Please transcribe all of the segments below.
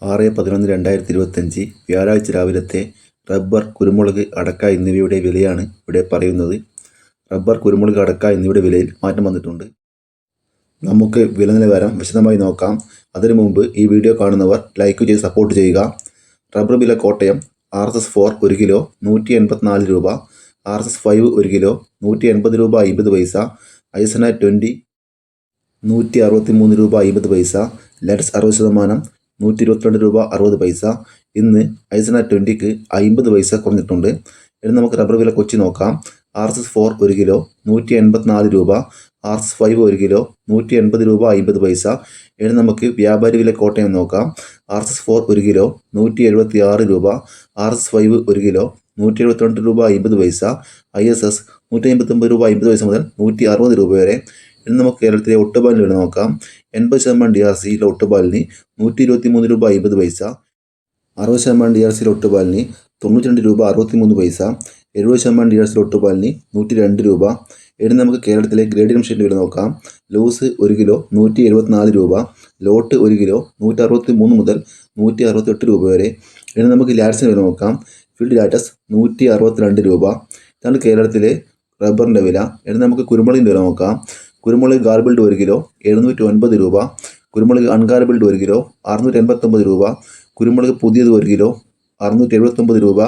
6/11/2025 വ്യാഴാഴ്ച രാവിലത്തെ റബ്ബർ, കുരുമുളക്, അടക്ക എന്നിവയുടെ വിലയാണ് ഇവിടെ പറയുന്നത്. റബ്ബർ, കുരുമുളക്, അടക്ക എന്നിവയുടെ വിലയിൽ മാറ്റം വന്നിട്ടുണ്ട്. നമുക്ക് വില നിലവാരം വിശദമായി നോക്കാം. അതിനു മുമ്പ് ഈ വീഡിയോ കാണുന്നവർ ലൈക്ക് ചെയ്ത് സപ്പോർട്ട് ചെയ്യുക. റബ്ബർ വില കോട്ടയം RSS-4 1 കിലോ 184 രൂപ, RSS-5 1 കിലോ 180 രൂപ 50 പൈസ, ഐസനാറ്റ് 20 163 രൂപ 50 പൈസ, ലെറ്റ്സ് 60% 122 രൂപ 60 പൈസ. ഇന്ന് ഐസനാറ്റ് 20ക്ക് 50 പൈസ കുറഞ്ഞിട്ടുണ്ട്. ഇനി നമുക്ക് റബ്ബർ വില കൊച്ചി നോക്കാം. RSS-4 1 കിലോ 184 രൂപ, RSS-5 1 കിലോ 180 രൂപ 50 പൈസ. ഇനി നമുക്ക് വ്യാപാരി വില കോട്ടയം നോക്കാം. RSS-4 1 കിലോ 176 രൂപ, RSS-5 1 കിലോ 172 രൂപ 50 പൈസ, ISS 159 രൂപ 50 പൈസ മുതൽ 160 രൂപ വരെ. ഇനി നമുക്ക് കേരളത്തിലെ ഒട്ടുപാലിന് വില നോക്കാം. 80% DRCയിലെ ഒട്ടുപാലിന് 123 രൂപ 50 പൈസ, 60% DRCയിലെ ഒട്ടുപാലിന് 92 രൂപ 63 പൈസ, 70% DRCയിലെ ഒട്ടുപാലിന് 102 രൂപ. ഇനി നമുക്ക് കേരളത്തിലെ ഗ്രേഡിയം ഷീറ്റിൻ്റെ വില നോക്കാം. ലൂസ് 1 കിലോ 174 രൂപ, ലോട്ട് 1 കിലോ 163 മുതൽ 168 രൂപ വരെ. ഇനി നമുക്ക് ലാറ്റ്സിന് വില നോക്കാം. ഫീൽഡ് ലാറ്റസ് 162 രൂപ. ഇതാണ് കേരളത്തിലെ റബ്ബറിൻ്റെ വില. ഇനി നമുക്ക് കുരുമുളകിൻ്റെ വില നോക്കാം. കുരുമുളക് ഗാർബിൾഡ് 1 കിലോ 709 രൂപ, കുരുമുളക് അൺഗാർബിൾഡ് 1 കിലോ 689 രൂപ, കുരുമുളക് പുതിയത് 1 കിലോ 679 രൂപ,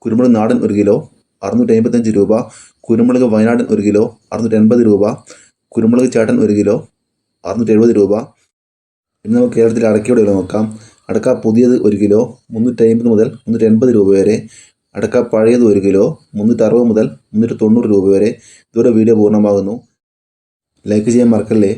കുരുമുളക് നാടൻ 1 കിലോ 655 രൂപ, കുരുമുളക് വയനാടൻ 1 കിലോ 680 രൂപ, കുരുമുളക് ചേട്ടൻ 1 കിലോ 670 രൂപ. ഇനി നമുക്ക് കേരളത്തിലെ അടക്കയുടെ വില നോക്കാം. അടക്ക പുതിയത് 1 കിലോ 350 മുതൽ 380 രൂപ വരെ, അടക്ക പഴയത് 1 കിലോ 360 മുതൽ 390 രൂപ വരെ. ഇതോടെ വീഡിയോ പൂർണ്ണമാകുന്നു. ലൈക്ക് ചെയ്യാൻ മറക്കല്ലേ.